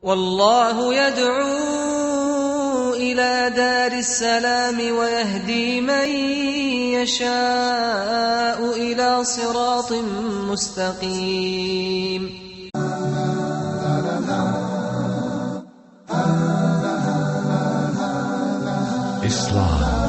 والله يدعو إلى دار السلام ويهدي من يشاء إلى صراط مستقيم. Islam.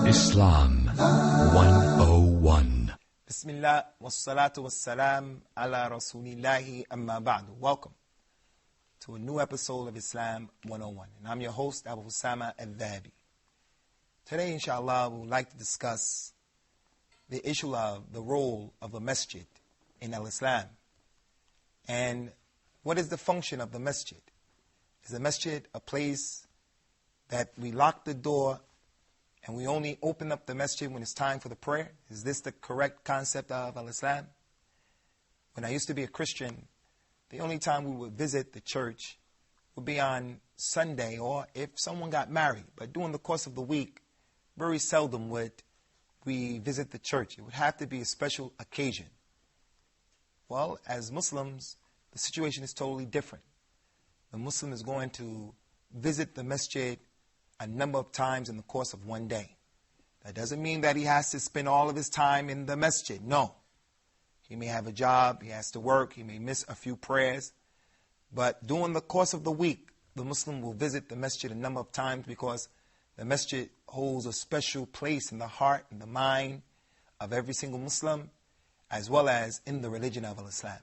Islam 101. Bismillah, wassalatu wassalam ala rasulillahi amma ba'du. Welcome to a new episode of Islam 101. And I'm your host, Abu Usamah Adh Dhahabi. Today, inshallah, we would like to discuss the issue of the role of a masjid in al-Islam. And what is the function of the masjid? Is the masjid a place that we lock the door and we only open up the masjid when it's time for the prayer? Is this the correct concept of al-Islam? When I used to be a Christian, the only time we would visit the church would be on Sunday or if someone got married. But during the course of the week, very seldom would we visit the church. It would have to be a special occasion. Well, as Muslims, the situation is totally different. The Muslim is going to visit the masjid a number of times in the course of one day. That doesn't mean that he has to spend all of his time in the masjid. No. He may have a job, he has to work, he may miss a few prayers. But during the course of the week, the Muslim will visit the masjid a number of times because the masjid holds a special place in the heart and the mind of every single Muslim, as well as in the religion of Islam.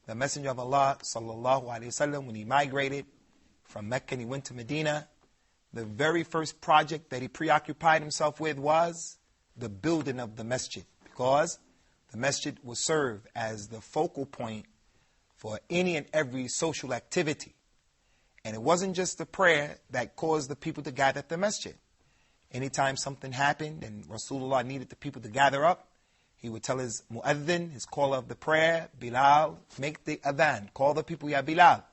The Messenger of Allah, sallallahu alaihi wasallam, when he migrated from Mecca and he went to Medina, the very first project that he preoccupied himself with was the building of the masjid, because the masjid will serve as the focal point for any and every social activity. And it wasn't just the prayer that caused the people to gather at the masjid. Anytime something happened and Rasulullah needed the people to gather up, he would tell his mu'adhin, his caller of the prayer, Bilal, make the adhan, call the people, ya Bilal.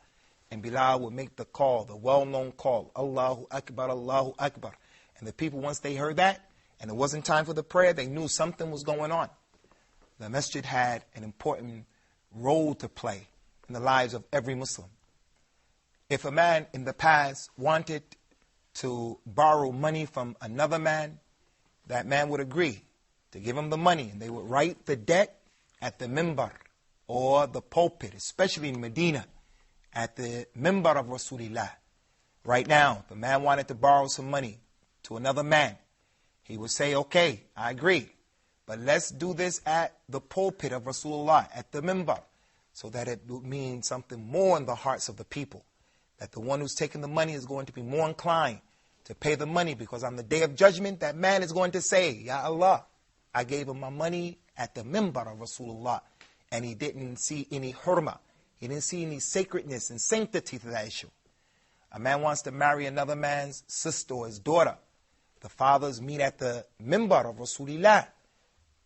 And Bilal would make the call, the well-known call, Allahu Akbar, Allahu Akbar. And the people, once they heard that, and it wasn't time for the prayer, they knew something was going on. The masjid had an important role to play in the lives of every Muslim. If a man in the past wanted to borrow money from another man, that man would agree to give him the money, and they would write the debt at the mimbar or the pulpit, especially in Medina, at the mimbar of Rasulullah. Right now, if a man wanted to borrow some money to another man, he would say, okay, I agree, but let's do this at the pulpit of Rasulullah, at the mimbar, so that it would mean something more in the hearts of the people, that the one who's taking the money is going to be more inclined to pay the money, because on the day of judgment, that man is going to say, Ya Allah, I gave him my money at the mimbar of Rasulullah, and he didn't see any hurma, he didn't see any sacredness and sanctity to that issue. A man wants to marry another man's sister or his daughter. The fathers meet at the mimbar of Rasulullah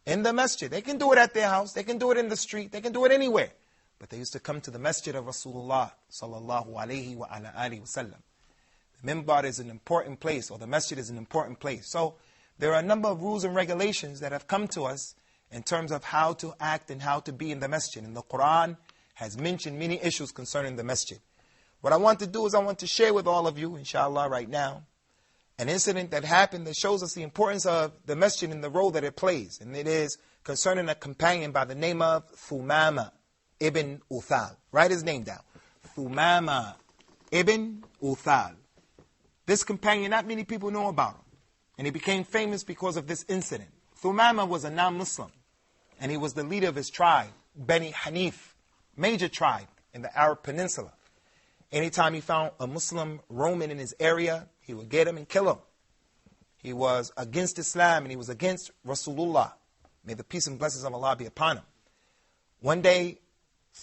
in the masjid. They can do it at their house, they can do it in the street, they can do it anywhere. But they used to come to the masjid of Rasulullah sallallahu alayhi wa ala alihi wa sallam. The mimbar is an important place, or the masjid is an important place. So there are a number of rules and regulations that have come to us in terms of how to act and how to be in the masjid. And the Quran has mentioned many issues concerning the masjid. What I want to do is I want to share with all of you, inshallah, right now, an incident that happened that shows us the importance of the masjid and the role that it plays. And it is concerning a companion by the name of Usamah ibn Uthal. Write his name down. Usamah ibn Uthal. This companion, not many people know about him. And he became famous because of this incident. Usamah was a non-Muslim. And he was the leader of his tribe, Bani Hanif, major tribe in the Arab Peninsula. Anytime he found a Muslim roaming in his area, he would get him and kill him. He was against Islam and he was against Rasulullah. May the peace and blessings of Allah be upon him. One day,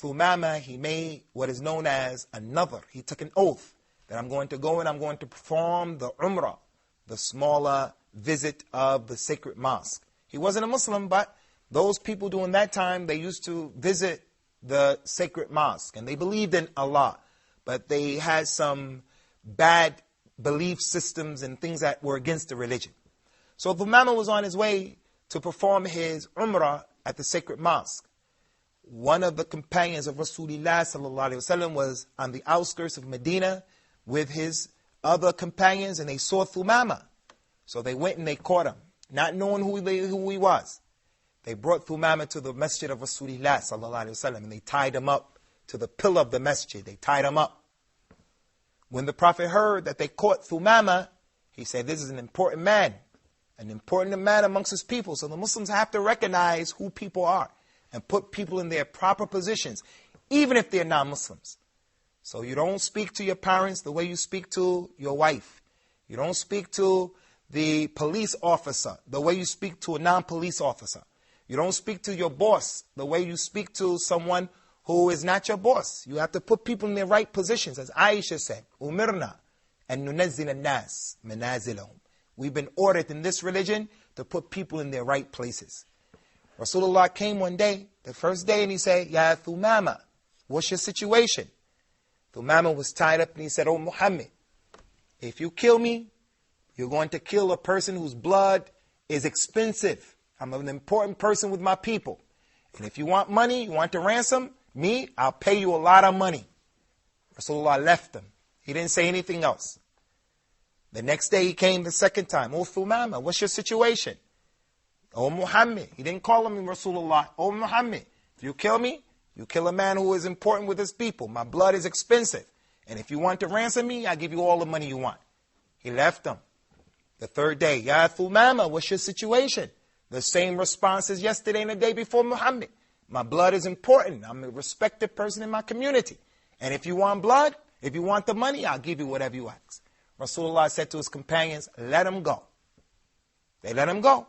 Usamah, he made what is known as a nadhr. He took an oath that I'm going to go and I'm going to perform the Umrah, the smaller visit of the sacred mosque. He wasn't a Muslim, but Those people during that time, they used to visit the sacred mosque, and they believed in Allah, but they had some bad belief systems and things that were against the religion. So Usamah was on his way to perform his umrah at the sacred mosque. One of the companions of Rasulullah sallallahu alaihi wasallam was on the outskirts of Medina with his other companions, and they saw Usamah. So they went and they caught him, not knowing who he was. They brought Usamah to the Masjid of Rasulullah sallallahu alaihi wasallam, and they tied him up to the pillar of the Masjid. They tied him up. When the Prophet heard that they caught Usamah, he said, this is an important man amongst his people. So the Muslims have to recognize who people are and put people in their proper positions, even if they're non-Muslims. So you don't speak to your parents the way you speak to your wife. You don't speak to the police officer the way you speak to a non-police officer. You don't speak to your boss the way you speak to someone who is not your boss. You have to put people in their right positions. As Aisha said, Umirna and nunazzil an-nas manazilahum. We've been ordered in this religion to put people in their right places. Rasulullah came one day, the first day, and he said, Ya Usamah, what's your situation? Usamah was tied up and he said, Oh Muhammad, if you kill me, you're going to kill a person whose blood is expensive. I'm an important person with my people. And if you want money, you want to ransom me, I'll pay you a lot of money. Rasulullah left him. He didn't say anything else. The next day he came the second time. Oh Usamah, what's your situation? Oh Muhammad. He didn't call him Rasulullah. Oh Muhammad, if you kill me, you kill a man who is important with his people. My blood is expensive. And if you want to ransom me, I'll give you all the money you want. He left him. The third day, Ya Usamah, what's your situation? The same response as yesterday and the day before, Muhammad. My blood is important. I'm a respected person in my community. And if you want blood, if you want the money, I'll give you whatever you ask. Rasulullah said to his companions, let him go. They let him go.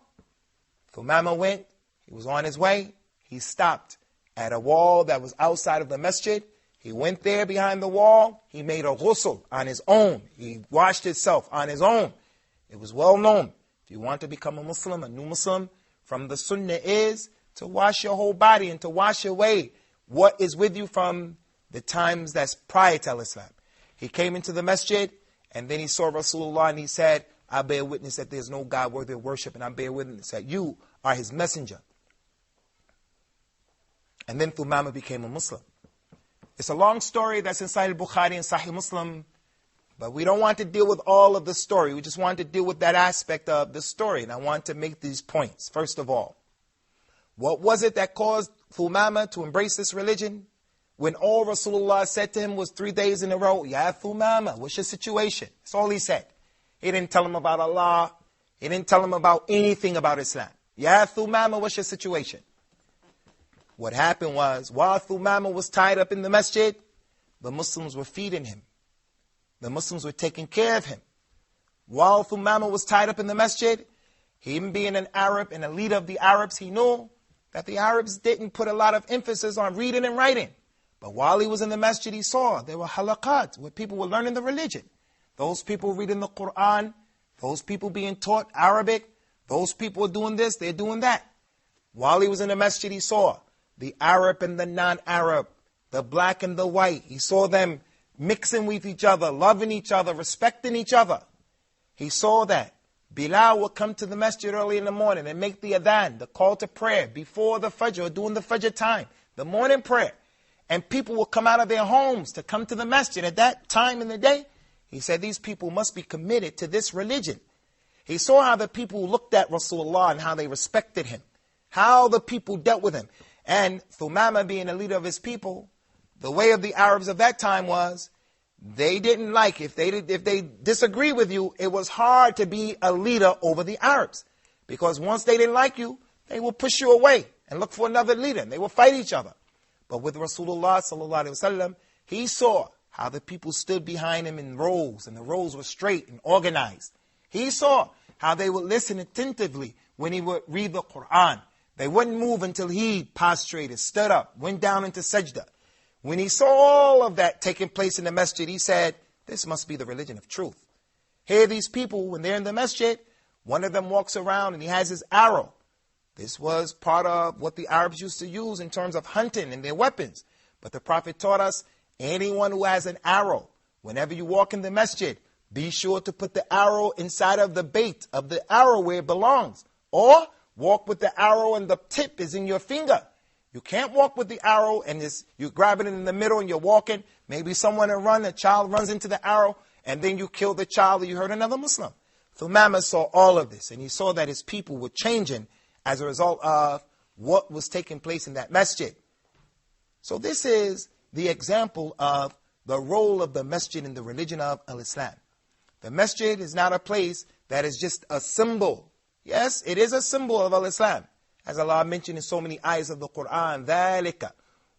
Usamah went. He was on his way. He stopped at a wall that was outside of the masjid. He went there behind the wall. He made a ghusl on his own. He washed himself on his own. It was well known. If you want to become a Muslim, a new Muslim, from the sunnah is to wash your whole body and to wash away what is with you from the times that's prior to Islam. He came into the masjid and then he saw Rasulullah and he said, I bear witness that there's no God worthy of worship, and I bear witness that you are his messenger. And then Usamah became a Muslim. It's a long story that's inside Bukhari and Sahih Muslim, but we don't want to deal with all of the story. We just want to deal with that aspect of the story. And I want to make these points. First of all, what was it that caused Usamah to embrace this religion? When all Rasulullah said to him was 3 days in a row, Ya Usamah, what's your situation? That's all he said. He didn't tell him about Allah. He didn't tell him about anything about Islam. Ya Usamah, what's your situation? What happened was, while Usamah was tied up in the masjid, the Muslims were feeding him. The Muslims were taking care of him. While Usamah was tied up in the masjid, him being an Arab and a leader of the Arabs, he knew that the Arabs didn't put a lot of emphasis on reading and writing. But while he was in the masjid, he saw there were halaqat where people were learning the religion. Those people reading the Quran, those people being taught Arabic, those people are doing this, they're doing that. While he was in the masjid, he saw the Arab and the non-Arab, the black and the white. He saw them mixing with each other, loving each other, respecting each other. He saw that. Bilal would come to the masjid early in the morning and make the adhan, the call to prayer, before the fajr, or during the fajr time, the morning prayer. And people will come out of their homes to come to the masjid at that time in the day. He said these people must be committed to this religion. He saw how the people looked at Rasulullah and how they respected him, how the people dealt with him. And Usamah being a leader of his people, the way of the Arabs of that time was, they didn't like, if they disagree with you, it was hard to be a leader over the Arabs. Because once they didn't like you, they will push you away and look for another leader. And they will fight each other. But with Rasulullah sallallahu alaihi wasallam, he saw how the people stood behind him in rows, and the rows were straight and organized. He saw how they would listen attentively when he would read the Quran. They wouldn't move until he prostrated, stood up, went down into sajda. When he saw all of that taking place in the masjid, he said, this must be the religion of truth. Here these people, when they're in the masjid, one of them walks around and he has his arrow. This was part of what the Arabs used to use in terms of hunting and their weapons. But the Prophet taught us, anyone who has an arrow, whenever you walk in the masjid, be sure to put the arrow inside of the bait of the arrow where it belongs. Or walk with the arrow and the tip is in your finger. You can't walk with the arrow and you grab it in the middle and you're walking. Maybe someone will run, a child runs into the arrow, and then you kill the child or you hurt another Muslim. Usamah saw all of this, and he saw that his people were changing as a result of what was taking place in that masjid. So this is the example of the role of the masjid in the religion of Islam. The masjid is not a place that is just a symbol. Yes, it is a symbol of Islam. As Allah mentioned in so many ayahs of the Quran, ذَلِكَ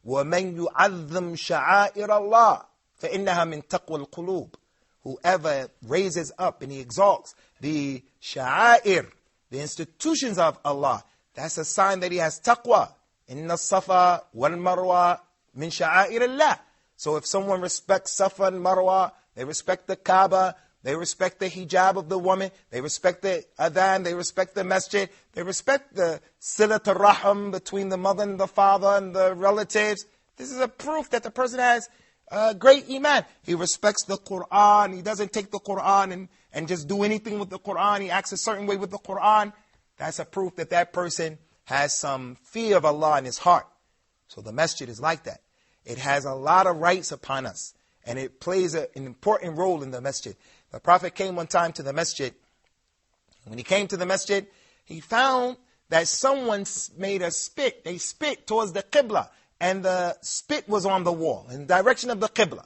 وَمَنْ يُعَظِّمْ شَعَائِرَ اللَّهِ فَإِنَّهَا مِنْ تَقْوَى الْقُلُوبِ. Whoever raises up and he exalts the sha'air, the institutions of Allah, that's a sign that he has taqwa. Inna safa wal marwa min sha'air Allah. So if someone respects Safa and Marwa, they respect the Kaaba, they respect the hijab of the woman, they respect the adhan, they respect the masjid, they respect the silat al-raham between the mother and the father and the relatives. This is a proof that the person has great iman. He respects the Quran. He doesn't take the Quran and just do anything with the Quran. He acts a certain way with the Quran. That's a proof that that person has some fear of Allah in his heart. So the masjid is like that. It has a lot of rights upon us, and it plays an important role in the masjid. The Prophet came one time to the masjid. When he came to the masjid, he found that someone made a spit. They spit towards the Qibla, and the spit was on the wall in the direction of the Qibla.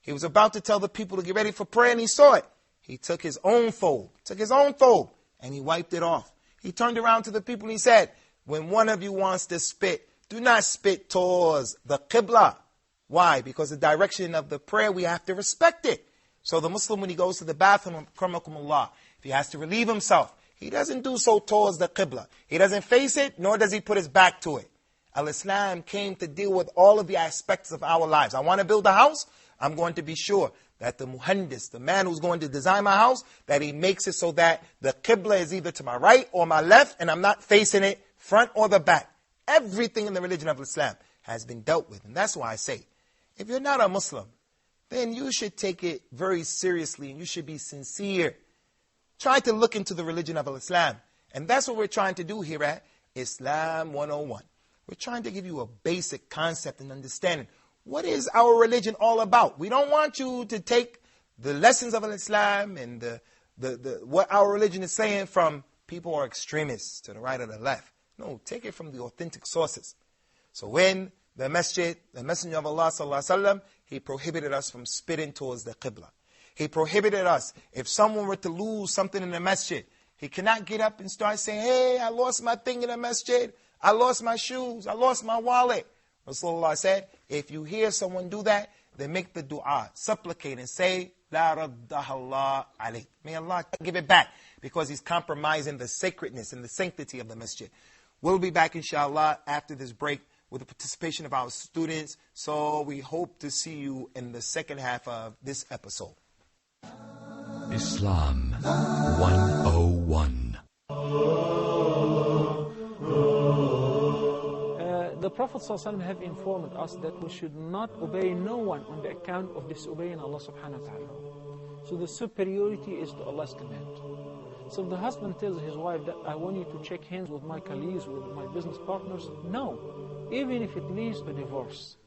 He was about to tell the people to get ready for prayer, and he saw it. He took his own thobe, and he wiped it off. He turned around to the people and he said, when one of you wants to spit, do not spit towards the Qibla. Why? Because the direction of the prayer, we have to respect it. So the Muslim, when he goes to the bathroom, if he has to relieve himself, he doesn't do so towards the Qibla. He doesn't face it, nor does he put his back to it. Al-Islam came to deal with all of the aspects of our lives. I want to build a house. I'm going to be sure that the muhandis, the man who's going to design my house, that he makes it so that the Qibla is either to my right or my left, and I'm not facing it front or the back. Everything in the religion of Islam has been dealt with. And that's why I say, if you're not a Muslim, then you should take it very seriously and you should be sincere. Try to look into the religion of Islam. And that's what we're trying to do here at Islam 101. We're trying to give you a basic concept and understanding. What is our religion all about? We don't want you to take the lessons of Islam and what our religion is saying from people who are extremists to the right or the left. No, take it from the authentic sources. So when the masjid, the Messenger of Allah sallallahu alaihi wasallam, he prohibited us from spitting towards the Qibla. He prohibited us, if someone were to lose something in the masjid, he cannot get up and start saying, hey, I lost my thing in the masjid. I lost my shoes. I lost my wallet. Rasulullah said, if you hear someone do that, then make the dua, supplicate and say, La raddahallah alayk. May Allah give it back, because he's compromising the sacredness and the sanctity of the masjid. We'll be back, inshallah, after this break with the participation of our students. So we hope to see you in the second half of this episode. Islam 101. The Prophet ﷺ have informed us that we should not obey no one on the account of disobeying Allah subhanahu wa ta'ala. So the superiority is to Allah's command. So if the husband tells his wife that I want you to shake hands with my colleagues, with my business partners, no, even if it leads to divorce.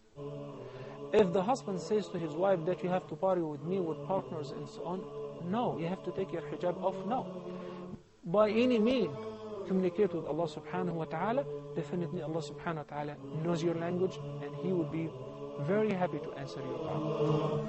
If the husband says to his wife that you have to party with me, with partners and so on, no, you have to take your hijab off, no. By any means, communicate with Allah subhanahu wa ta'ala. Definitely Allah subhanahu wa ta'ala knows your language, and He will be very happy to answer your call.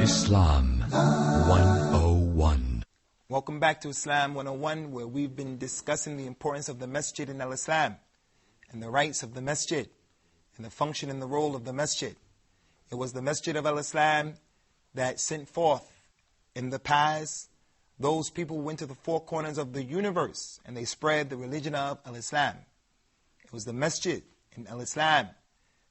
Islam 101. Welcome back to Islam 101, where we've been discussing the importance of the masjid in Islam, and the rights of the masjid, and the function and the role of the masjid. It was the masjid of Islam that sent forth in the past those people who went to the four corners of the universe and they spread the religion of Islam. It was the masjid in Islam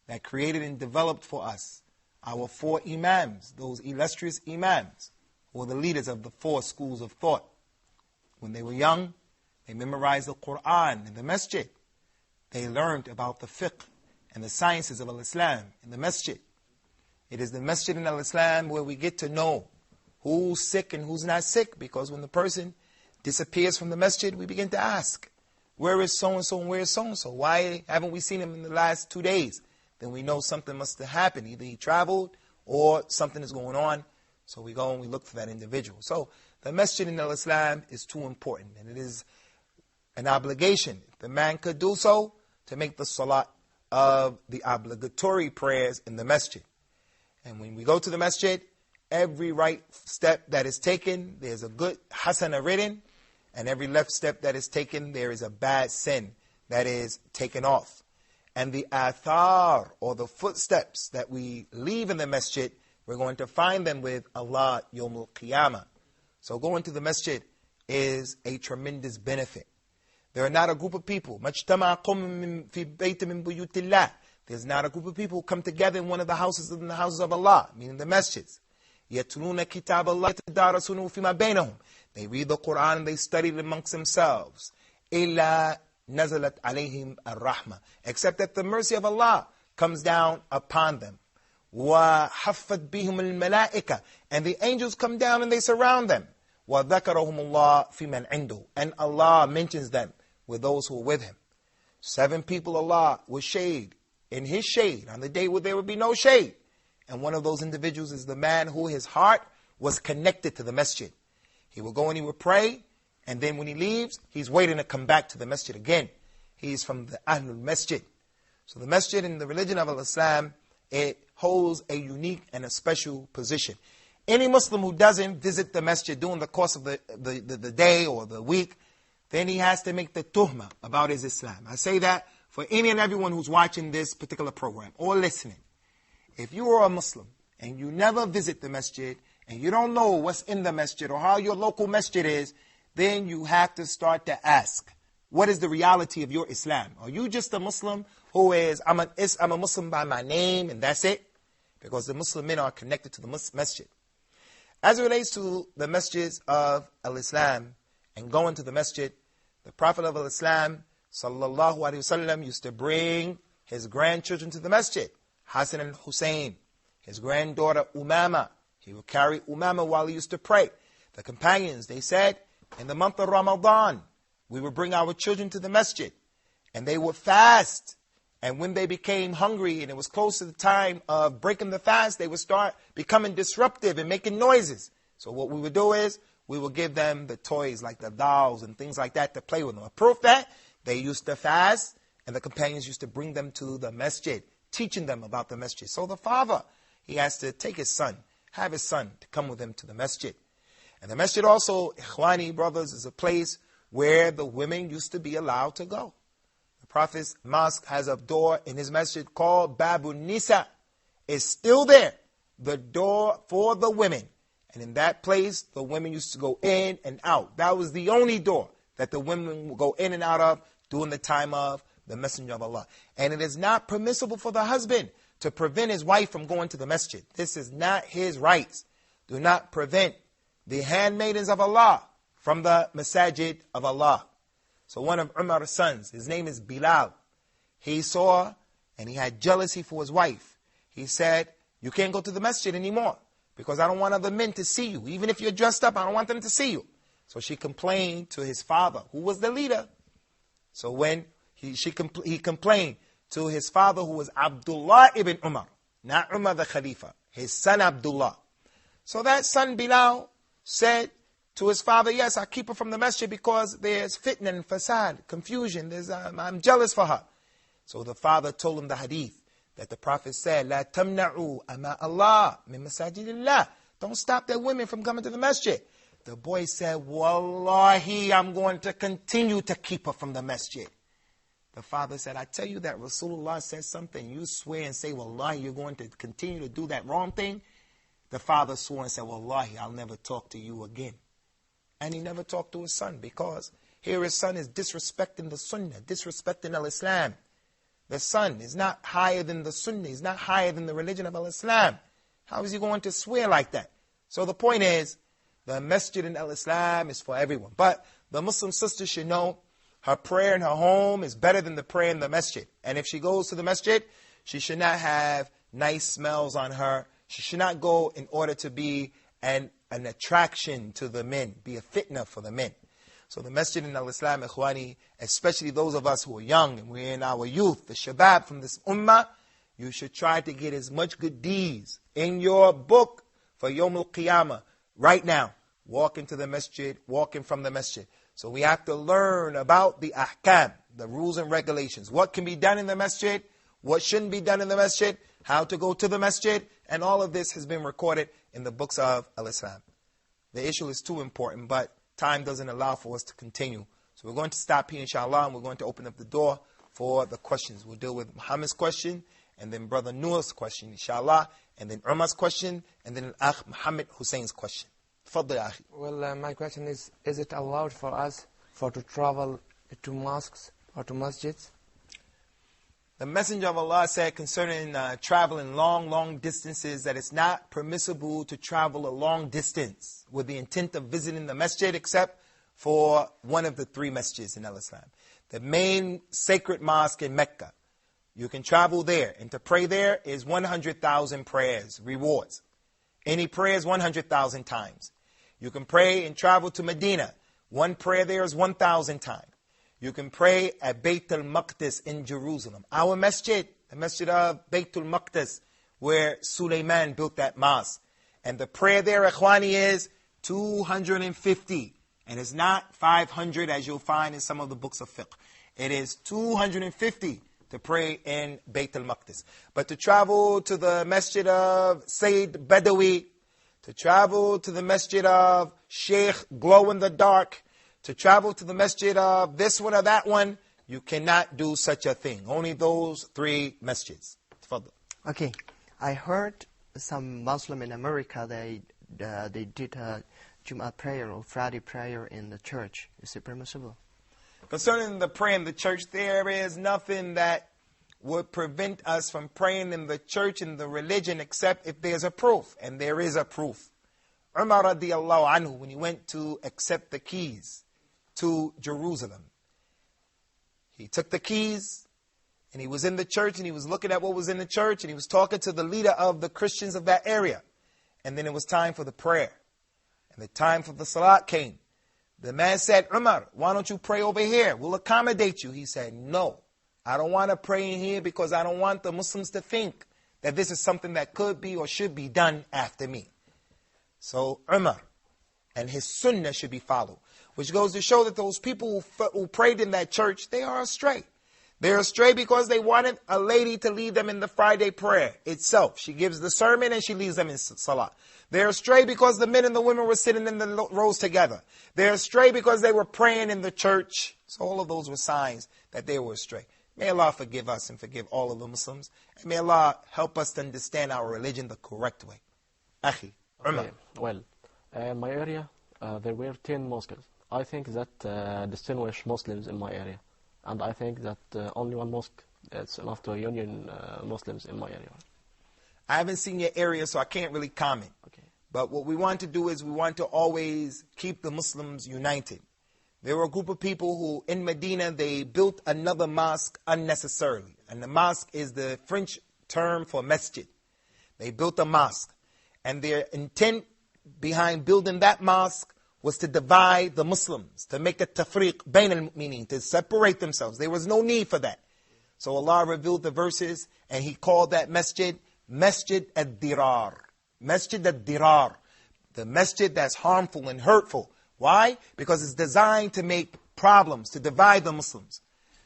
that created and developed for us our 4 imams, those illustrious imams, who are the leaders of the 4 schools of thought. When they were young, they memorized the Quran in the masjid. They learned about the fiqh and the sciences of al-Islam in the masjid. It is the masjid in al-Islam where we get to know who's sick and who's not sick, because when the person disappears from the masjid, we begin to ask, where is so-and-so and where is so-and-so? Why haven't we seen him in the last 2 days? Then we know something must have happened. Either he traveled or something is going on. So we go and we look for that individual. So the masjid in al-Islam is too important, and it is an obligation, if the man could do so, to make the salat of the obligatory prayers in the masjid. And when we go to the masjid, every right step that is taken, there's a good hasana written, and every left step that is taken, there is a bad sin that is taken off. And the athar, or the footsteps that we leave in the masjid, we're going to find them with Allah Yawmul Qiyamah. So going to the masjid is a tremendous benefit. There are not a group of people. There's not a group of people who come together in one of the houses of Allah, meaning the masjids. They read the Quran and they study it amongst themselves. Except that the mercy of Allah comes down upon them. And the angels come down and they surround them. And Allah mentions them with those who are with Him. 7 people Allah will shade in His shade on the day where there will be no shade. And one of those individuals is the man who his heart was connected to the masjid. He will go and he will pray, and then when he leaves, he's waiting to come back to the masjid again. He is from the Ahlul Masjid. So the masjid in the religion of Islam, it holds a unique and a special position. Any Muslim who doesn't visit the masjid during the course of the day or the week, then he has to make the tuhma about his Islam. I say that for any and everyone who's watching this particular program or listening. If you are a Muslim and you never visit the masjid and you don't know what's in the masjid or how your local masjid is, then you have to start to ask, what is the reality of your Islam? Are you just a Muslim who is, I'm a Muslim by my name and that's it? Because the Muslim men are connected to the masjid. As it relates to the masjids of al-Islam and going to the masjid, the Prophet of al-Islam, sallallahu alaihi wasallam, used to bring his grandchildren to the masjid. Hassan and Hussein, his granddaughter Usamah. He would carry Usamah while he used to pray. The companions, they said, in the month of Ramadan, we would bring our children to the masjid, and they would fast. And when they became hungry and it was close to the time of breaking the fast, they would start becoming disruptive and making noises. So what we would do is, we would give them the toys like the dolls and things like that to play with them. A proof that they used to fast, and the companions used to bring them to the masjid, teaching them about the masjid. So the father, he has to take his son, have his son to come with him to the masjid. And the masjid also, Ikhwani brothers, is a place where the women used to be allowed to go. The Prophet's mosque has a door in his masjid called Babun Nisa. It's still there, the door for the women. And in that place, the women used to go in and out. That was the only door that the women would go in and out of during the time of the Messenger of Allah. And it is not permissible for the husband to prevent his wife from going to the masjid. This is not his rights. Do not prevent the handmaidens of Allah from the masajid of Allah. So one of Umar's sons, his name is Bilal. He saw and he had jealousy for his wife. He said, you can't go to the masjid anymore because I don't want other men to see you. Even if you're dressed up, I don't want them to see you. So she complained to his father, who was the leader. So when he complained to his father, who was Abdullah ibn Umar, not Umar the Khalifa, his son Abdullah. So that son Bilal said to his father, yes, I keep her from the masjid because there's fitna and fasad, confusion. I'm jealous for her. So the father told him the hadith that the Prophet said, La tamna'u ama Allah min masajidillah. Don't stop their women from coming to the masjid. The boy said, Wallahi, I'm going to continue to keep her from the masjid. The father said, I tell you that Rasulullah says something. You swear and say, Wallahi, you're going to continue to do that wrong thing. The father swore and said, Wallahi, I'll never talk to you again. And he never talked to his son because here his son is disrespecting the sunnah, disrespecting al-Islam. The son is not higher than the sunnah, he's not higher than the religion of al-Islam. How is he going to swear like that? So the point is, the Masjid in Al-Islam is for everyone. But the Muslim sister should know her prayer in her home is better than the prayer in the Masjid. And if she goes to the Masjid, she should not have nice smells on her. She should not go in order to be an attraction to the men, be a fitna for the men. So the Masjid in Al-Islam, Ikhwani, especially those of us who are young and we're in our youth, the shabab from this ummah, you should try to get as much good deeds in your book for Yawm al-Qiyamah right now. Walk into the Masjid, walking from the Masjid. So we have to learn about the ahkam, the rules and regulations. What can be done in the Masjid, what shouldn't be done in the Masjid, how to go to the Masjid, and all of this has been recorded in the books of Al-Islam. The issue is too important, but time doesn't allow for us to continue. So we're going to stop here, inshallah, and we're going to open up the door for the questions. We'll deal with Muhammad's question, and then Brother Noor's question, inshallah, and then Umar's question, and then Akh Muhammad Hussein's question. Tfaddal, ya akhi. Well, my question is it allowed for us to travel to mosques or to masjids? The Messenger of Allah said concerning traveling long distances that it's not permissible to travel a long distance with the intent of visiting the masjid except for one of the three masjids in Al-Islam. The main sacred mosque in Mecca. You can travel there, and to pray there is 100,000 prayers, rewards. Any prayer is 100,000 times. You can pray and travel to Medina. One prayer there is 1,000 times. You can pray at Bayt al-Maqdis in Jerusalem. Our masjid, the masjid of Bayt al-Maqdis, where Sulaiman built that mosque. And the prayer there, Ikhwani, is 250. And it's not 500 as you'll find in some of the books of fiqh. It is 250 to pray in Bayt al-Maqdis. But to travel to the masjid of Sayyid Badawi, to travel to the masjid of Sheikh Glow in the Dark, to travel to the masjid of this one or that one, you cannot do such a thing. Only those three masjids. Tfaddal. Okay, I heard some Muslim in America, they did a Jum'ah prayer or Friday prayer in the church. Is it permissible? Concerning the prayer in the church, there is nothing that would prevent us from praying in the church and the religion except if there's a proof. And there is a proof. Umar radiallahu anhu, when he went to accept the keys to Jerusalem, he took the keys and he was in the church and he was looking at what was in the church and he was talking to the leader of the Christians of that area. And then it was time for the prayer. And the time for the salat came. The man said, Umar, why don't you pray over here? We'll accommodate you. He said, no, I don't want to pray in here because I don't want the Muslims to think that this is something that could be or should be done after me. So Umar and his sunnah should be followed. Which goes to show that those people who prayed in that church, they are astray. They're astray because they wanted a lady to lead them in the Friday prayer itself. She gives the sermon and she leads them in salah. They're astray because the men and the women were sitting in the rows together. They're astray because they were praying in the church. So all of those were signs that they were astray. May Allah forgive us and forgive all of the Muslims. And may Allah help us to understand our religion the correct way. Akhi, Umar. Okay. Well, in my area, there were 10 mosques. I think that distinguish Muslims in my area. And I think that only one mosque is enough to union Muslims in my area. I haven't seen your area, so I can't really comment. Okay. But what we want to do is we want to always keep the Muslims united. There were a group of people who, in Medina, they built another mosque unnecessarily. And the mosque is the French term for masjid. They built a mosque. And their intent behind building that mosque was to divide the Muslims, to make a tafriq, bayn al-mu'minin, to separate themselves. There was no need for that. So Allah revealed the verses, and He called that masjid, Masjid ad-Dirar. Masjid ad-Dirar. The masjid that's harmful and hurtful. Why? Because it's designed to make problems, to divide the Muslims.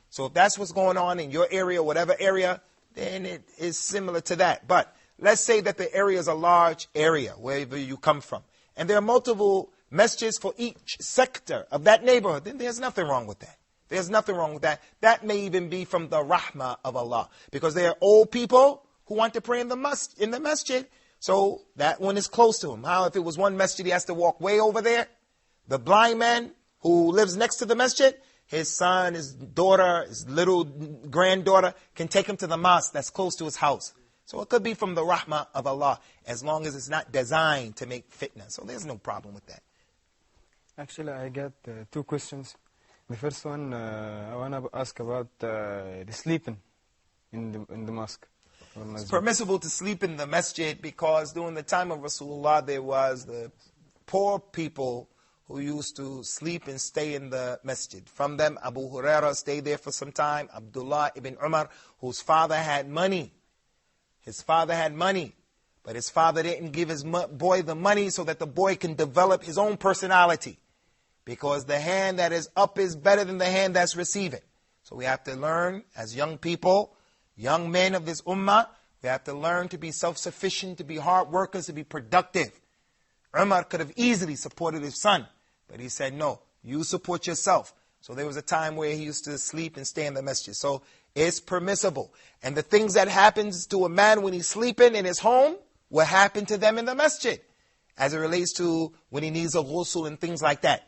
So if that's what's going on in your area, whatever area, then it is similar to that. But let's say that the area is a large area, wherever you come from. And there are multiple masjids for each sector of that neighborhood. Then there's nothing wrong with that. There's nothing wrong with that. That may even be from the rahmah of Allah. Because there are old people who want to pray in the masjid. So that one is close to him. How if it was one masjid, he has to walk way over there? The blind man who lives next to the masjid, his son, his daughter, his little granddaughter can take him to the mosque that's close to his house. So it could be from the rahmah of Allah, as long as it's not designed to make fitna. So there's no problem with that. Actually, I got two questions. The first one, I want to ask about the sleeping in the mosque. It's permissible to sleep in the masjid because during the time of Rasulullah, there was the poor people who used to sleep and stay in the masjid. From them, Abu Huraira stayed there for some time. Abdullah ibn Umar, whose father had money. His father had money, but his father didn't give his boy the money so that the boy can develop his own personality. Because the hand that is up is better than the hand that's receiving. So we have to learn as young people, young men of this ummah, we have to learn to be self-sufficient, to be hard workers, to be productive. Umar could have easily supported his son, but he said, no, you support yourself. So there was a time where he used to sleep and stay in the masjid. So it's permissible. And the things that happens to a man when he's sleeping in his home will happen to them in the masjid, as it relates to when he needs a ghusl and things like that.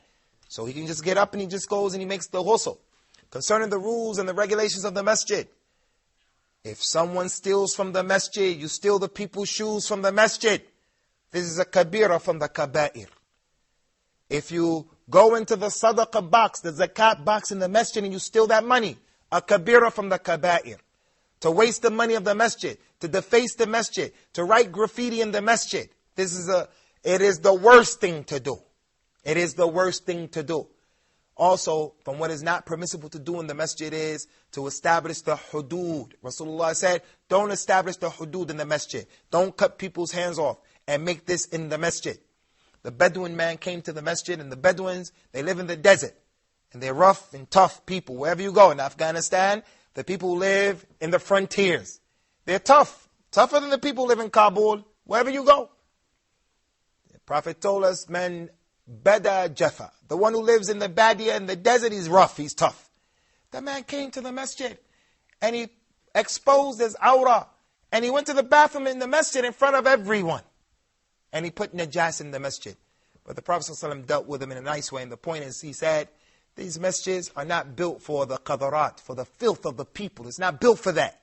So he can just get up and he just goes and he makes the ghusl. Concerning the rules and the regulations of the masjid, if someone steals from the masjid, you steal the people's shoes from the masjid, this is a kabira from the kaba'ir. If you go into the sadaqah box, the zakat box in the masjid, and you steal that money, a kabira from the kaba'ir. To waste the money of the masjid, to deface the masjid, to write graffiti in the masjid, it is the worst thing to do. It is the worst thing to do. Also, from what is not permissible to do in the masjid is to establish the hudud. Rasulullah said, don't establish the hudud in the masjid. Don't cut people's hands off and make this in the masjid. The Bedouin man came to the masjid, and the Bedouins, they live in the desert. And they're rough and tough people. Wherever you go in Afghanistan, the people who live in the frontiers, they're tough. Tougher than the people who live in Kabul, wherever you go. The Prophet told us, man, Bada Jaffa. The one who lives in the Badia, in the desert, he's rough, he's tough. The man came to the masjid and he exposed his aura and he went to the bathroom in the masjid in front of everyone. And he put najas in the masjid. But the Prophet ﷺ dealt with him in a nice way. And the point is, he said, these masjids are not built for the qadarat, for the filth of the people. It's not built for that.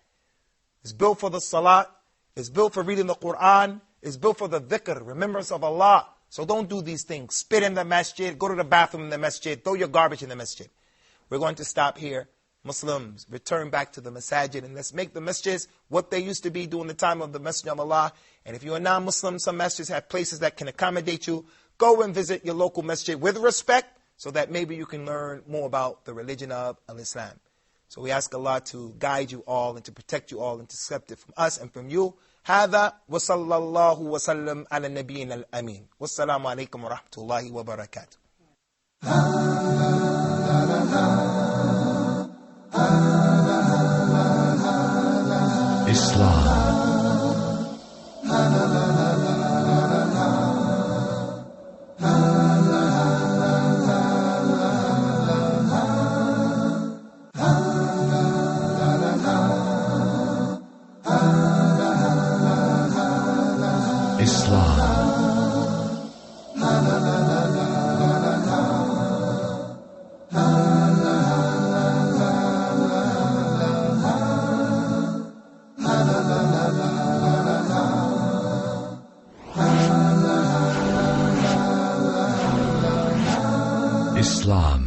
It's built for the salat. It's built for reading the Quran. It's built for the dhikr, remembrance of Allah. So don't do these things. Spit in the masjid, go to the bathroom in the masjid, throw your garbage in the masjid. We're going to stop here. Muslims, return back to the masajid and let's make the masjids what they used to be during the time of the Messenger of Allah. And if you're a non-Muslim, some masjids have places that can accommodate you. Go and visit your local masjid with respect so that maybe you can learn more about the religion of Islam. So we ask Allah to guide you all and to protect you all and to accept it from us and from you. هذا وصلى الله وسلم على نبينا الأمين والسلام عليكم ورحمة الله وبركاته. Islam. Islam.